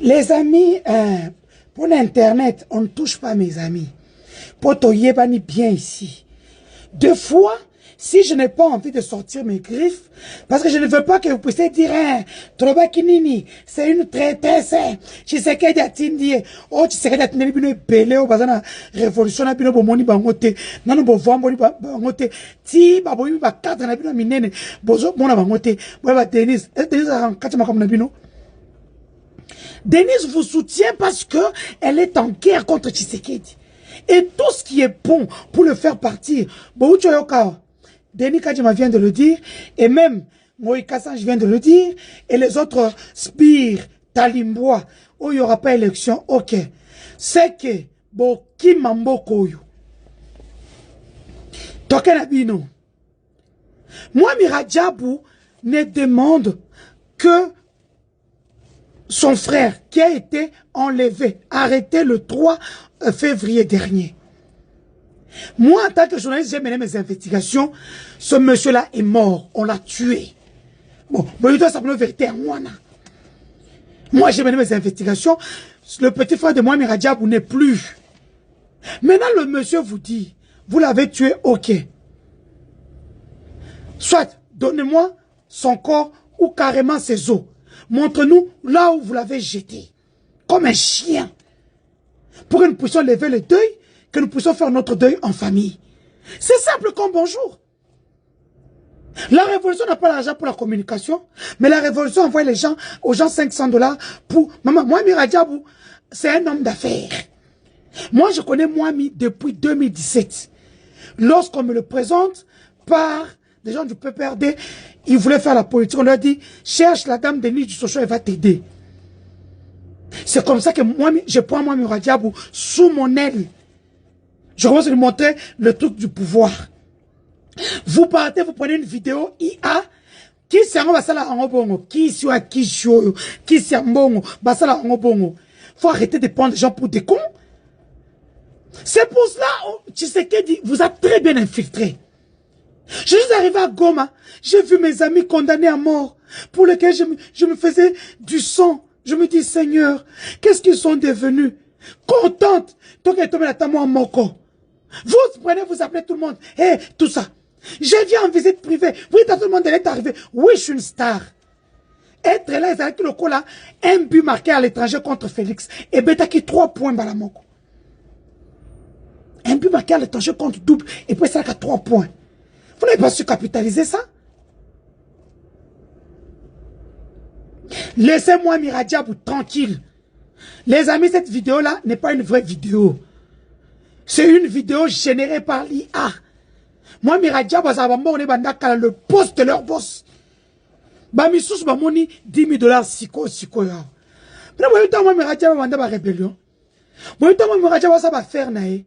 Les amis, pour l'internet, on ne touche pas mes amis. Pour Toyebani bien ici. Deux fois, si je n'ai pas envie de sortir mes griffes, parce que je ne veux pas que vous puissiez dire, hein, Troba Kinini, c'est une traîtresse, tu sais qu'elle a tindi, oh, tu sais qu'elle a tindi, bino belé, oh, bazana, révolution, na bino bomoni bangote, nano bo vamboni bangote, ti, baboyi, ba quatre, na bino minene, bozo, mona bangote, boya Denise, Denise a kachama comme na bino. Denise vous soutient parce que elle est en guerre contre Tshisekedi. Et tout ce qui est bon pour le faire partir, Denis Kadjima vient de le dire, et même Moïse Kassange vient de le dire, et les autres Spire, Talimbois, où il n'y aura pas élection, ok. C'est que, bon, qui mambo koyo. Tokenabino. Moi, Miradjabou ne demande que son frère qui a été enlevé, arrêté le 3 février dernier. Moi, en tant que journaliste, j'ai mené mes investigations. Ce monsieur-là est mort. On l'a tué. Bon, il doit savoir la vérité à moi. Moi, j'ai mené mes investigations. Le petit frère de moi, Miradjabou, n'est plus. Maintenant, le monsieur vous dit, vous l'avez tué, ok. Soit, donnez-moi son corps ou carrément ses os. Montre-nous là où vous l'avez jeté. Comme un chien. Pour que nous puissions lever le deuil, que nous puissions faire notre deuil en famille. C'est simple comme bonjour. La révolution n'a pas l'argent pour la communication, mais la révolution envoie les gens, aux gens $500 pour... Maman, moi, Miradjabou, c'est un homme d'affaires. Moi, je connais Moami depuis 2017. Lorsqu'on me le présente par des gens du PPRD, ils voulaient faire la politique. On leur dit, cherche la dame Denis du Sochaux, elle va t'aider. C'est comme ça que moi, je prends moi Miradjabou sous mon aile. Je commence à lui montrer le truc du pouvoir. Vous partez, vous prenez une vidéo IA. Qui s'est en basala en obongo? Qui soit qui show? Qui s'est en bongo? Basala en obongo. Faut arrêter de prendre les gens pour des cons. C'est pour cela, Tshisekedi vous a très bien infiltré. Je suis arrivé à Goma. J'ai vu mes amis condamnés à mort. Pour lesquels je me faisais du sang. Je me dis, Seigneur, qu'est-ce qu'ils sont devenus? Contente. Donc, elle tombe la en moko. Vous prenez, vous appelez tout le monde. Hé, tout ça. Je viens en visite privée. Vous dites à tout le monde, elle est arrivée. Oui, je suis une star. Être là, ils avec le coup là, un but marqué à l'étranger contre Félix. Et Beta qui 3 points dans la moko. Un but marqué à l'étranger contre double. Et puis ça à 3 points. Vous n'avez pas su capitaliser ça? Laissez-moi Miradjabou tranquille. Les amis, cette vidéo-là n'est pas une vraie vidéo. C'est une vidéo générée par l'IA. Moi, Miradjabou, on est le poste de leur boss. Bamisous, bamoni, $10 000, siko, ya. Mais moi, Miradjabou, on a rébellion. Moi, Miradjabou, ça va faire, nae.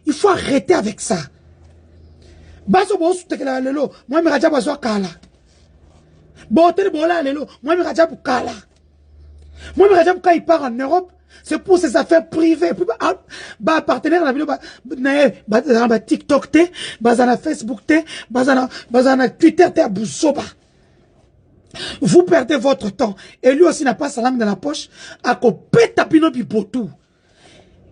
Il faut arrêter avec ça. Baso, bon, moi, Miradjabou, ça va kala. Bon, moi, Miradjabou, kala. Moi, Miradjabou, quand il part en Europe, c'est pour ses affaires privées. Bah, partenaire, la vidéo, bah, TikTok, bah, Facebook, bah, Twitter, Boussoba. Vous perdez votre temps. Et lui aussi n'a pas sa langue dans la poche. À couper tapino bipotou.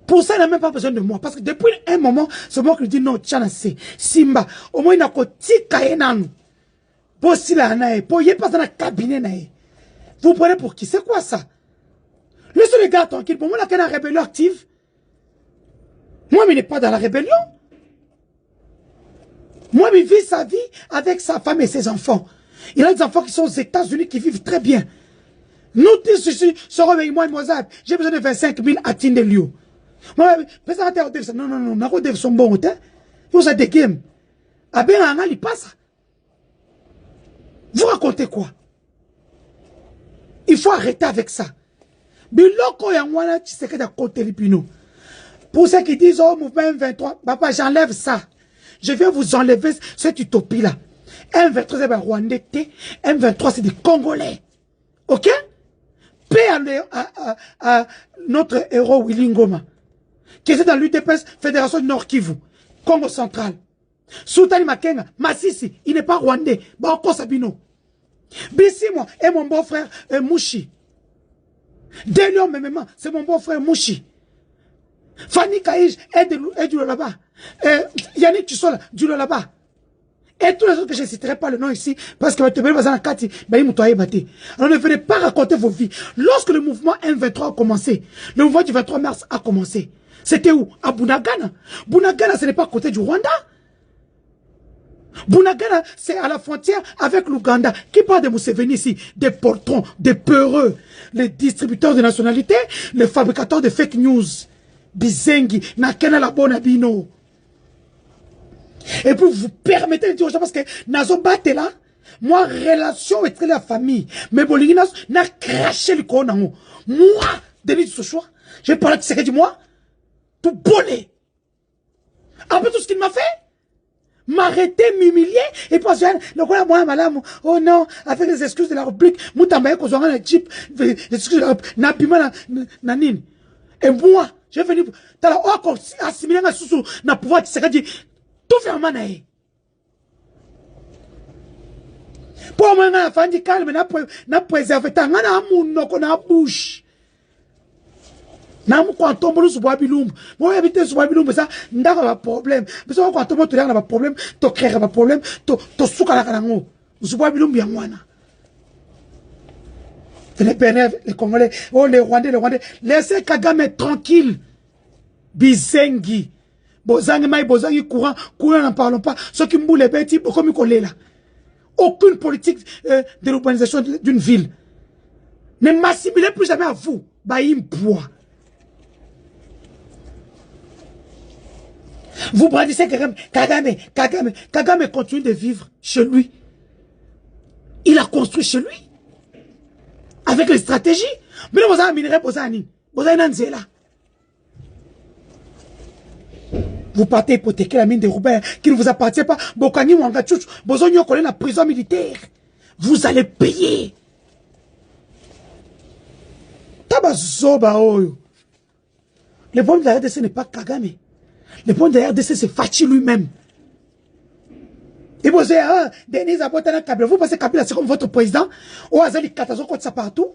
Pour ça, il n'a même pas besoin de moi. Parce que depuis un moment, c'est moi qui lui dis non, tchana, c'est Simba. Au moins, il n'a qu'au tika enanou. Pour si la nae, pour y pas dans la cabinet nae. Vous prenez pour qui? C'est quoi ça? Laissez les gars tranquilles. Pour moi, il y a une rébellion active. Moi, il n'est pas dans la rébellion. Moi, il vit sa vie avec sa femme et ses enfants. Il a des enfants qui sont aux États-Unis qui vivent très bien. Nous, ce réveil, moi, j'ai besoin de 25 000 à Tindelio. Moi, non, non, non, non, son bon hôtel. Vous avez des games. Ah ben, il passe. Vous racontez quoi? Il faut arrêter avec ça. Biloko yangwana Tshisekedi à côté Lipino. Pour ceux qui disent oh mouvement M23, papa j'enlève ça. Je viens vous enlever cette utopie là. M23 c'est des Rwandais, M23 c'est des Congolais. Ok? Paix à notre héros Willy Ngoma. Qui est dans l'UDPS, Fédération du Nord Kivu, Congo central. Soutani Makenga, Massisi, il n'est pas Rwandais. Bako Sabino. Bissi moi et mon beau-frère Mouchi. Delion Memema, c'est mon beau-frère Mouchi. Fanny Kaïj est du là-bas. Yannick Tussola, du là-bas. Et tous les autres que je ne citerai pas le nom ici, parce que alors ne venez pas raconter vos vies. Lorsque le mouvement M23 a commencé, le mouvement du 23 mars a commencé, c'était où? À Bunagana. Bunagana, ce n'est pas à côté du Rwanda. Bunagana, c'est à la frontière avec l'Ouganda. Qui parle de Museveni ici? Des portons, des peureux, les distributeurs de nationalité, les fabricateurs de fake news. Bizengi, Nakena la bonne abino. Et puis vous permettez de dire aux gens parce que Nazo Bate là, moi, relation avec la famille, mais Boliginas n'a craché le corps. Moi, Denis ce soir, je vais parler de ce que dit moi, tout bolé. Après tout ce qu'il m'a fait, m'arrêter, m'humilier, et puis moi, madame, oh non, avec les excuses de la République, Moutambaye, qu'on soit un jeep, les excuses de la République, Napima, Nanine. Et moi, je vais venir, t'as la hors assimilé à sous na pouvoir de ce que dit, tout fait en manaï. Pour moi, na fandi calme, na préserver, t'as na moun qu'on a bouche. Na mou quand tombe le soubabilum, moi habiter soubabilum, ça, n'a pas de problème. Mais ça, quand tombe, tu n'as pas de problème, tu crées pas de problème, tu souka la kanango. Soubabilum bien moana. Les Bénin, les Congolais, oh les Rwandais, laissez Kagame tranquille. Bizengi. Bozangi maï, bozangi courant n'en parlons pas. Ceux qui mboulent les bêtis, comme ils là. Aucune politique de l'urbanisation d'une ville. Ne m'assimilez plus jamais à vous. Baïm poids. Vous brandissez Kagame continue de vivre chez lui. Il a construit chez lui. Avec les stratégies. Mais vous avez minerai, vous avez là. Vous partez hypothéquer la mine de Roubaix qui ne vous appartient pas. Bokani Wangachouch, Bozonyo connaît la prison militaire. Vous allez payer. Tabazoba oyo. Le problème de la RDC n'est pas Kagame. Le problème de la RDC, c'est Fachi lui-même. Et vous avez, Denis Abotana Kabila, vous pensez que Kabila c'est comme votre président? Ou Azali Katazo contre ça partout?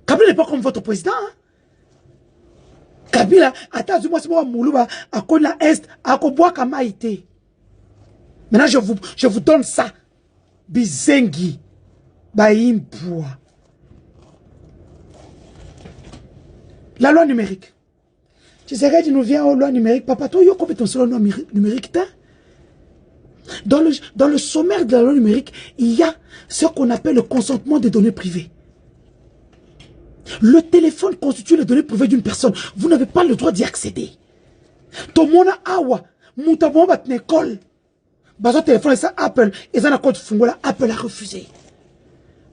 Kabila n'est pas comme votre président. Hein? Kabila, attends, moi c'est moi Moulouba, à Kona Est, à Koboa Kamaïté. Maintenant, je vous donne ça. Bizengi. Baïmpoua. La loi numérique. Tu sais que tu nous viens aux lois numériques. Papa, toi, il y a compétence sur la loi numérique. Dans le sommaire de la loi numérique, il y a ce qu'on appelle le consentement des données privées. Le téléphone constitue les données privées d'une personne. Vous n'avez pas le droit d'y accéder. Tout le monde a awa. Moutabon bat n'école. Bazo téléphone, ça Apple. Et ça n'a pas de fungola. Apple a refusé.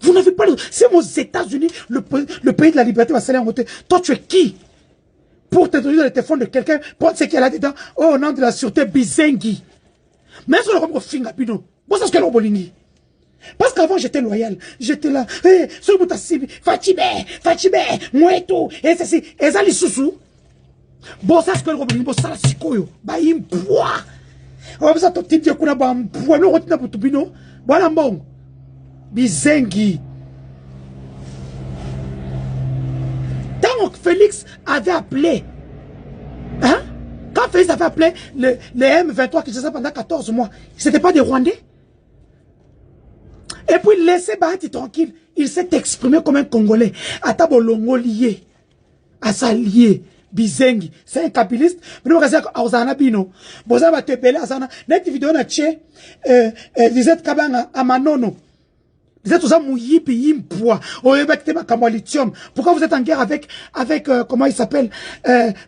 Vous n'avez pas le droit. C'est aux États-Unis, le pays de la liberté va s'aller en côté. Toi, tu es qui? Pour te donner le téléphone de quelqu'un, prendre ce qu'il y a là-dedans, au nom de la sûreté Bizengi. Mais est-ce qu'on a finga bino? Bon, c'est ce qu'elle a bolini. Parce qu'avant, j'étais loyal. J'étais là. Hé, ce bout à Sibi, Fatibé, Moueto, et ceci, et ça, les sous-sous. Bon, ça, c'est ce qu'elle a bolini. Bon, ça, la sikoyo. Bah, il me poids. On va ça, ton type de kuna, bah, poids, le retenir pour tout bino. Voilà, bon. Bizengi. Tant Félix avait appelé, hein? Quand Félix avait appelé les M23 qui se ça pendant 14 mois, ce n'était pas des Rwandais. Et puis laissez Bahati tranquille. Il s'est exprimé comme un Congolais. Atabolongo lié. Asa lié. Bizengi. C'est un kabiliste. Mais nous, on va Ozana Bino. Boza va te peler Azana. Net vidéo na tché. Disait Kabanga Amanono. Vous êtes aux mouillés puis impois. Pourquoi vous êtes en guerre avec comment il s'appelle,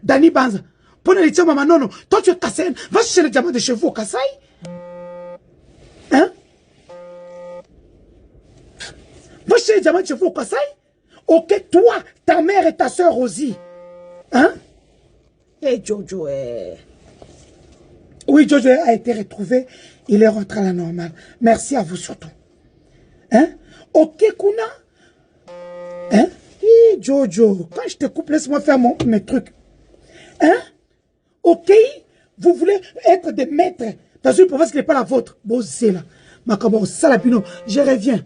Dani Banza? Pour le lithium, maman, non. Toi, tu es cassé. Va chercher le diamant de chevaux au Kassai. Hein? Va chercher le diamant de chevaux au Kassai. Ok, toi, ta mère et ta soeur Rosie. Hein? Et Jojo est... Oui, Jojo a été retrouvé. Il est rentré à la normale. Merci à vous surtout. Hein? Ok, Kuna? Hein? Hey, Jojo, quand je te coupe, laisse-moi faire mes trucs. Hein? Ok? Vous voulez être des maîtres dans une province qui n'est pas la vôtre. Bon, c'est là. Macabo, Salapino, je reviens.